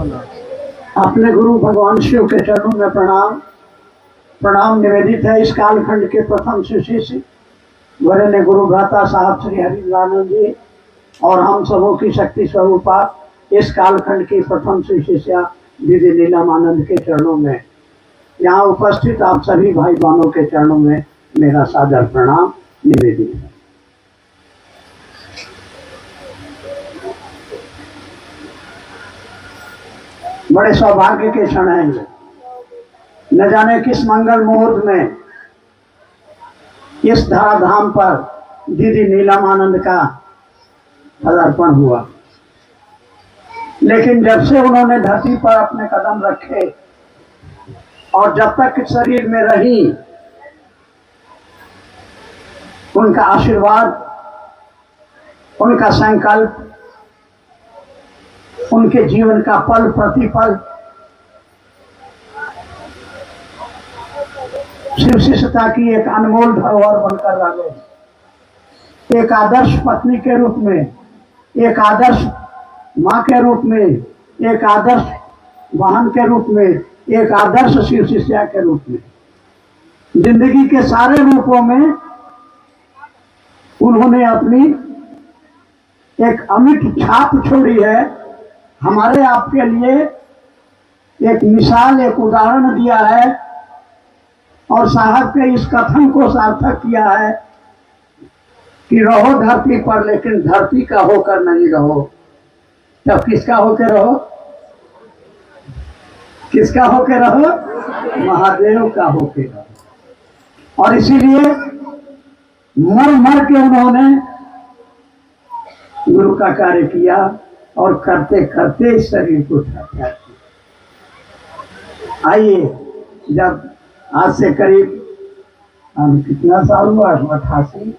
अपने गुरु भगवान शिव के चरणों में प्रणाम निवेदित है। इस कालखंड के प्रथम शिष्य वरेण्य गुरु भ्राता साहब श्री हरिलानंद जी और हम सबों की शक्ति स्वरूपा इस कालखंड की प्रथम शिष्या दीदी नीलम आनंद के चरणों में, यहाँ उपस्थित आप सभी भाई बहनों के चरणों में मेरा सादर प्रणाम निवेदित है। बड़े सौभाग्य के क्षण हैं ये। न जाने किस मंगल मुहूर्त में इस धराधाम पर दीदी नीलम आनंद का पदार्पण हुआ, लेकिन जब से उन्होंने धरती पर अपने कदम रखे और जब तक शरीर में रही, उनका आशीर्वाद, उनका संकल्प, उनके जीवन का पल प्रतिपल शिव शिष्यता की एक अनमोल धरोहर बनकर रह गए। एक आदर्श पत्नी के रूप में, एक आदर्श माँ के रूप में, एक आदर्श बहन के रूप में, एक आदर्श शिव शिष्या के रूप में, जिंदगी के सारे रूपों में उन्होंने अपनी एक अमिट छाप छोड़ी है। हमारे आपके लिए एक मिसाल, एक उदाहरण दिया है और साहब के इस कथन को सार्थक किया है कि रहो धरती पर, लेकिन धरती का होकर नहीं रहो। तब किसका होकर रहो? किसका होकर रहो? महादेव का होकर रहो। और इसीलिए मर मर के उन्होंने गुरु का कार्य किया और करते करते इस शरीर को त्याग किया। आइए, जब आज से करीब कितना साल हुआ? 88,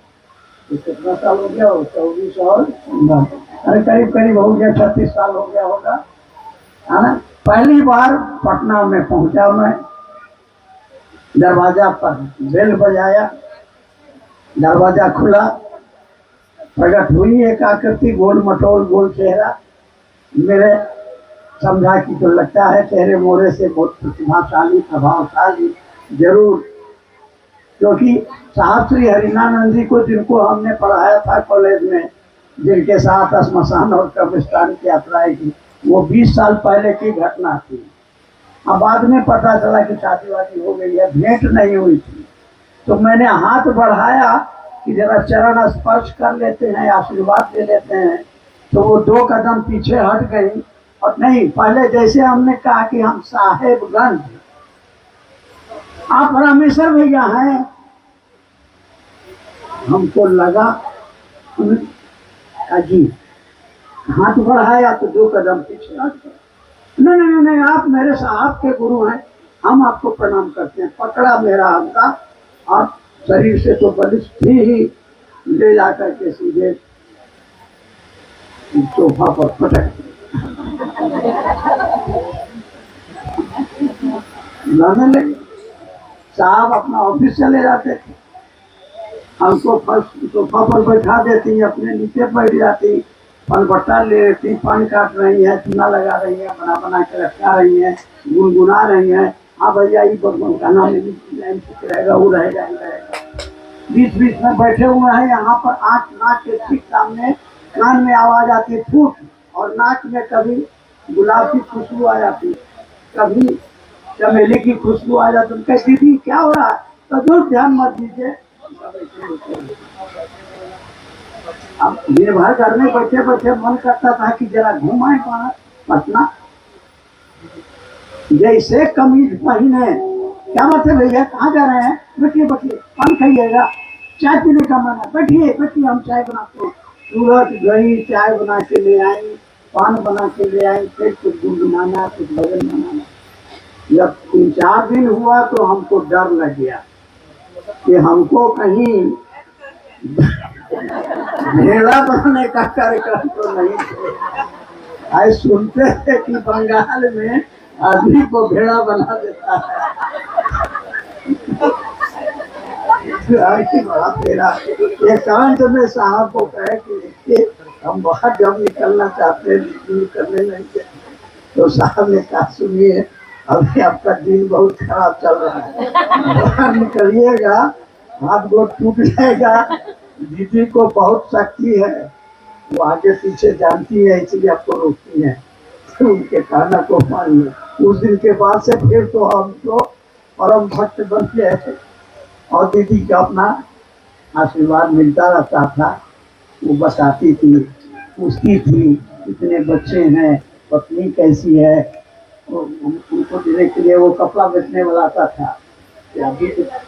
कितना साल हो गया? 24 और अरे करीब हो गया 36 साल हो गया होगा, है ना। पहली बार पटना में पहुंचा मैं, दरवाजा पर बेल बजाया, दरवाजा खुला, प्रकट हुई एक आकृति, गोल मटोल गोल चेहरा। मेरे समझा कि तो लगता है चेहरे मोरे से बहुत प्रतिभाशाली, प्रभावशाली जरूर, क्योंकि साहब श्री हरिनानंद जी को, जिनको हमने पढ़ाया था कॉलेज में, जिनके साथ श्मशान और कब्रिस्तान की यात्राएं की, वो 20 साल पहले की घटना थी। अब बाद में पता चला कि शादी वादी हो गई है, भेंट नहीं हुई थी। तो मैंने हाथ बढ़ाया कि जरा चरण स्पर्श कर लेते हैं, आशीर्वाद दे लेते हैं, तो वो 2 कदम पीछे हट गई। और नहीं, पहले जैसे हमने कहा कि हम साहेबगंज, आप रामेश्वर भैया हैं, हमको लगा अजीब। हाथ बढ़ाया तो 2 कदम पीछे हट गए। नहीं, आप मेरे साहब के गुरु हैं, हम आपको प्रणाम करते हैं। पकड़ा मेरा हाथ और शरीर से तो बलिष्ठ ही ले जाकर के सीधे सोफा पर पटक लाने लगे। साहब अपना ऑफिस चले जाते थे, हमको फर्स्ट सोफा पर बैठा देती, अपने नीचे बैठ जाती, पनबट्टा ले लेती, पान काट रही है, चूना लगा रही है, बना के रखा रही है, गुनगुना रही है। हाँ भैया, ये गाना रहेगा, वो रहेगा। बीच बीच में बैठे हुए हैं, यहाँ पर आँख नाक के ठीक सामने, कान में आवाज आती फूट, और नाक में कभी गुलाब की खुशबू आ जाती, कभी चमेली की खुशबू आ जाती। उनका दीदी क्या हो रहा है? तो दूर ध्यान मत दीजिए। अब दिन भर घर में बैठे बैठे मन करता था कि जरा घुमाए पटना। जैसे कमीज पहने, क्या बात है भैया, कहाँ जा रहे हैं? बैठिए, पान खाइएगा, चाय पीने का मन है, बैठिए, हम चाय बनाते हैं। सूरत गई, चाय बना के ले आई, पान बना के ले आई, फिर कुछ गुनगुनाना, कुछ भजन बनाना। जब 3-4 दिन हुआ तो हमको डर लग गया कि हमको कहीं भेड़ा बनाने का कार्यक्रम तो नहीं। आए सुनते थे कि बंगाल में आदमी को भेड़ा बना देता है। बड़ा तेरा एकांत में साहब को कहे कि हम बाहर जब निकलना चाहते हैं, निकलने नहीं चाहते, तो साहब ने कहा सुनिए, अभी आपका दिन बहुत खराब चल रहा है, बाहर निकलिएगा हाथ गोड़ टूट जाएगा। दीदी को बहुत शक्ति है, वो आगे पीछे जानती है, इसलिए आपको रोकती है। तो उनके कहना को मानिए। उस दिन के बाद से फिर तो हम तो परम भक्त बन गए थे और दीदी का अपना आशीर्वाद मिलता रहता था। वो बताती थी, पूछती थी कितने बच्चे हैं, पत्नी कैसी है। उनको देने के लिए वो कपड़ा बेचने वाला आता था।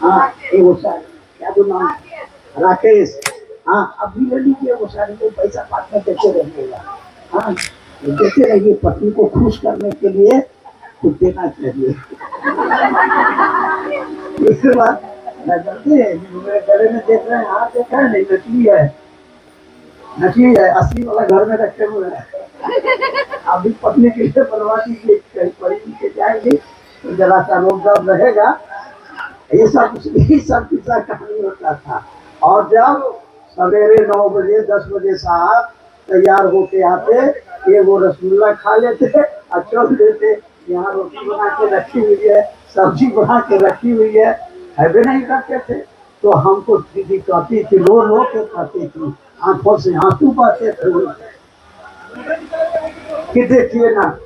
हाँ वो साड़ी क्या तो नाम, राकेश। हाँ अभी ले लीजिए वो साड़ी को, पैसा बात में देते रहिएगा। हाँ देते रहिए, पत्नी को खुश करने के लिए कुछ देना चाहिए। उसके बाद मेरे गले में देख रहे हैं, हाँ देखा है नहीं, नकली है, नकली है, असली वाला घर में रखे हुए हैं। अभी पत्नी के लिए बनवा दीजिए, कहीं पड़ी के जाएंगे तो जरा सा रोक रहेगा। ये सब किस्सा कहानी होता था। और जब सवेरे 9 बजे 10 बजे साहब तैयार होके आते, ये वो रसगुल्ला खा लेते और चल देते। यहाँ रोटी बना के रखी हुई है, सब्जी बना के रखी हुई है भी नहीं करते थे। तो हमको दीदी कहती थी, रो रो के कहती थी, आंखों से आंसू बहते थे कि देखिए ना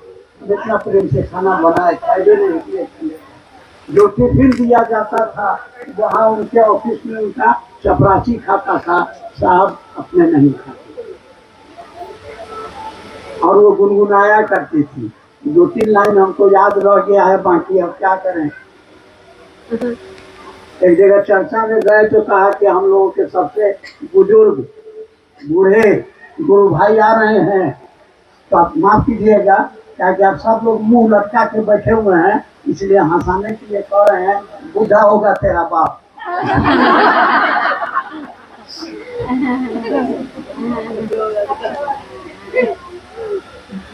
इतना प्रेम से खाना बनाए, खाए नहीं किए। जो टिफिन दिया जाता था जहाँ उनके ऑफिस में उनका चपरासी खाता था, साहब अपने नहीं खाते। और वो गुनगुनाया करती थी। 2-3 लाइन हमको याद रह गया है, बाकी अब क्या करें। एक जगह चर्चा में गए तो कहा कि हम लोगों के सबसे बुजुर्ग बूढ़े गुरु भाई आ रहे हैं, तो आप माफ कीजिएगा, क्या कि आप सब लोग मुंह लटका के बैठे हुए हैं, इसलिए हंसाने के लिए कह रहे हैं, बूढ़ा होगा तेरा बाप।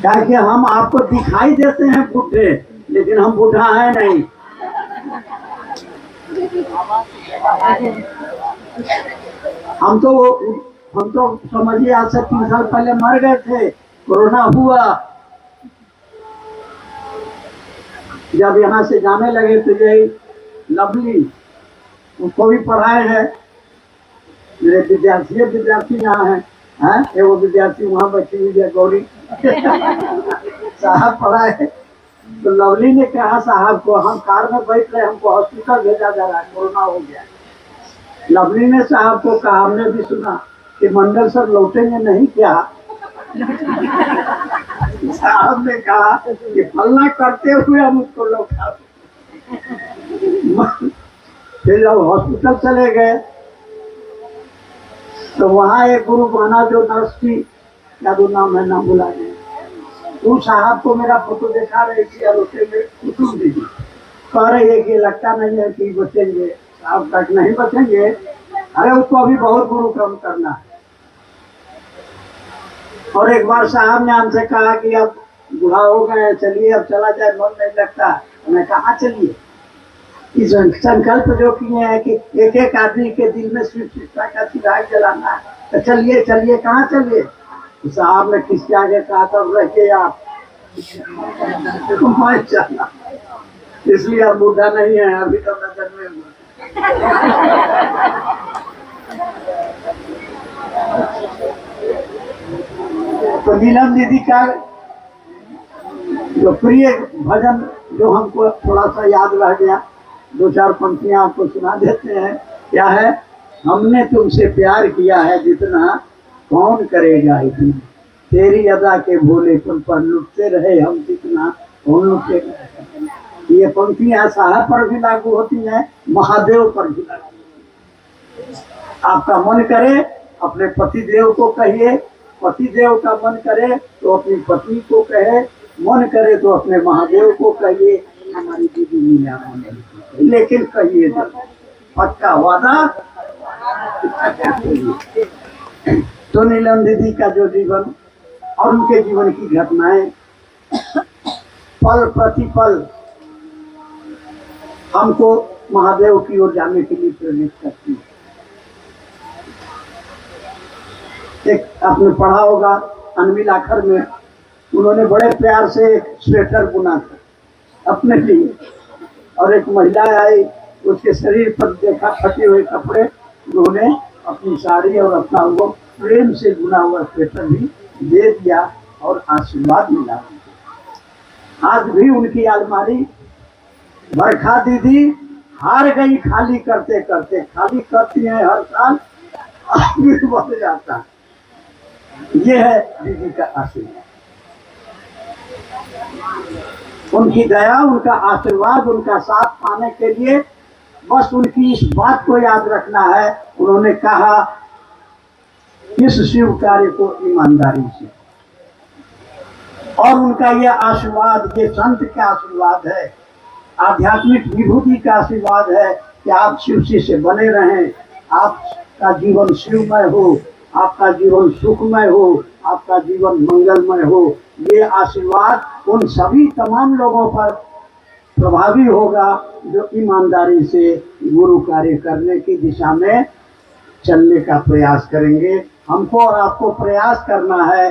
क्या कि हम आपको दिखाई देते हैं बूढ़े, लेकिन हम बूढ़ा है नहीं। हम तो समझिए आज से 3 साल पहले मर गए थे, कोरोना हुआ। जब यहाँ से जाने लगे तो यही लवली, उसको भी पढ़ाए हैं, मेरे विद्यार्थी यहाँ हैं, एगो विद्यार्थी वहाँ बैठी हुई है, गौरी साहब पढ़ाए। तो लवली ने कहा साहब को, हम कार में बैठ रहे, हमको हॉस्पिटल भेजा जा रहा है, कोरोना हो गया। लवली ने साहब को कहा, हमने भी सुना कि मंडल सर लौटेंगे नहीं क्या। साहब ने कहा कि फलना करते हुए हम उसको लौटा। फिर जब हॉस्पिटल चले गए तो वहाँ एक गुरु बना जो नर्स थी, क्या तो नाम है, नाम बुला गए। वो साहब को मेरा फोटो दिखा रही थी और उससे कुटुम दीदी कह रही है कि लगता नहीं है कि बचेंगे, साहब तक नहीं बचेंगे। अरे उसको अभी बहुत गुरु क्रम करना है। और एक बार साहब ने हमसे कहा कि अब बुढ़ा हो गए, चलिए अब चला जाए, मन नहीं लगता। मैं कहा चलिए, इस संकल्प जो किए हैं कि एक एक आदमी के दिल में शिव शिक्षा का चिराग जलाना है, तो चलिए चलिए, कहाँ चलिए। तो साहब ने किसके आगे कहा, तब रहिए आप, इसलिए अब बूढ़ा नहीं है, अभी तो नजर में हुआ। तो नीलम दीदी का जो प्रिय भजन जो हमको थोड़ा सा याद रह गया, 2-4 पंक्तियां आपको सुना देते हैं। क्या है, हमने तुमसे प्यार किया है जितना, कौन करेगा इतना, तेरी अदा के भोलेपन पर लुटते रहे हम जितना, कौन लुटेगा। ये पंक्तियां साहब पर भी लागू होती हैं, महादेव पर भी लागू। आपका मन करे अपने पति देव को कहिए, पति देव का मन करे तो अपनी पत्नी को कहे, मन करे तो अपने महादेव को कहिए, हमारी दीदी मीना, लेकिन कहिए पक्का वादा। तो नीलम दीदी का जो जीवन और उनके जीवन की घटनाएं पल प्रतिपल हमको महादेव की ओर जाने के लिए प्रेरित करती है। एक आपने पढ़ा होगा अनविल आखर में उन्होंने बड़े प्यार से एक स्वेटर बुना था अपने लिए, और एक महिला आई, उसके शरीर पर देखा फटे हुए कपड़े, उन्होंने अपनी साड़ी और अपना वो प्रेम से बुना हुआ स्वेटर भी दे दिया और आशीर्वाद मिला। आज भी उनकी अलमारी बरखा दीदी हार गई खाली करते करते, खाली करती है हर साल, आदमी बढ़ जाता। ये है दीदी का आशीर्वाद, उनकी दया, उनका आशीर्वाद, उनका साथ पाने के लिए बस उनकी इस बात को याद रखना है। उन्होंने कहा इस शिव कार्य को ईमानदारी से, और उनका यह आशीर्वाद, ये संत का आशीर्वाद है, आध्यात्मिक विभूति का आशीर्वाद है कि आप शिव से बने रहें, आपका जीवन शिवमय हो, आपका जीवन सुखमय हो, आपका जीवन मंगलमय हो। ये आशीर्वाद उन सभी तमाम लोगों पर प्रभावी होगा जो ईमानदारी से गुरु कार्य करने की दिशा में चलने का प्रयास करेंगे। हमको और आपको प्रयास करना है,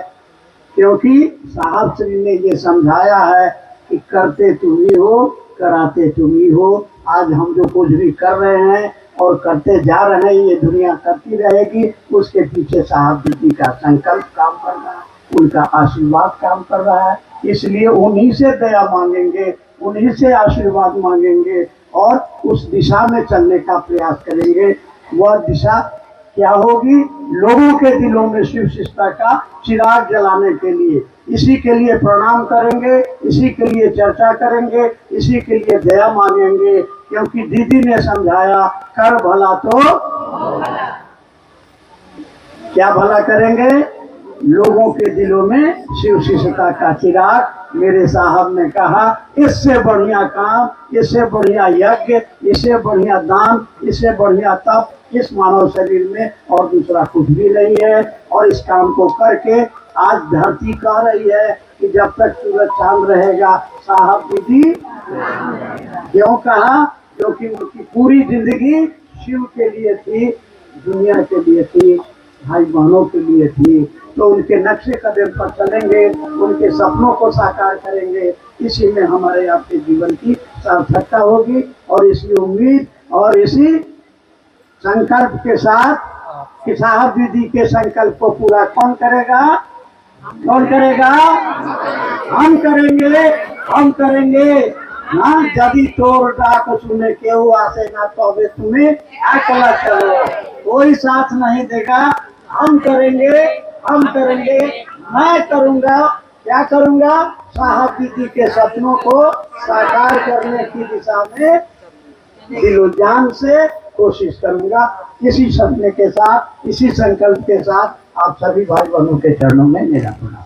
क्योंकि साहब श्री ने ये समझाया है कि करते तुम ही हो, कराते तुम ही हो। आज हम जो कुछ भी कर रहे हैं और करते जा रहे हैं, ये दुनिया करती रहेगी, उसके पीछे साहब जी का संकल्प काम कर रहा है, उनका आशीर्वाद काम कर रहा है। इसलिए उन्हीं से दया मांगेंगे, उन्हीं से आशीर्वाद मांगेंगे और उस दिशा में चलने का प्रयास करेंगे। वह दिशा क्या होगी? लोगों के दिलों में शिव शिष्टता का चिराग जलाने के लिए। इसी के लिए प्रणाम करेंगे, इसी के लिए चर्चा करेंगे, इसी के लिए दया मांगेंगे, क्योंकि दीदी ने समझाया कर भला तो क्या भला करेंगे? लोगों के दिलों में शिव शिष्टता का चिराग। मेरे साहब ने कहा इससे बढ़िया काम, इससे बढ़िया यज्ञ, इससे बढ़िया दान, इससे बढ़िया तप इस मानव शरीर में और दूसरा कुछ भी नहीं है। और इस काम को करके आज धरती कह रही है कि जब तक सूरज चांद रहेगा साहब दीदी। क्यों कहा? क्योंकि उनकी पूरी जिंदगी शिव के लिए थी, दुनिया के लिए थी, भाई बहनों के लिए थी। तो उनके नक्शे कदम पर चलेंगे, उनके सपनों को साकार करेंगे, इसी में हमारे आपके जीवन की सार्थकता होगी। और इसी उम्मीद और इसी संकल्प के साथ कि साहब दीदी के संकल्प को पूरा कौन करेगा? कौन करेगा? हम करेंगे, हम करेंगे। हाँ, यदि तोर डाक सुने केहू आसे ना तो तुम्हें अकेला चलो, कोई साथ नहीं देगा। हम करेंगे, हम करेंगे, मैं करूँगा। क्या करूँगा? साहब दीदी के सपनों को साकार करने की दिशा में दिलो जान से कोशिश करूँगा। इसी सपने के साथ, इसी संकल्प के साथ आप सभी भाई बहनों के चरणों में मेरा प्रणाम।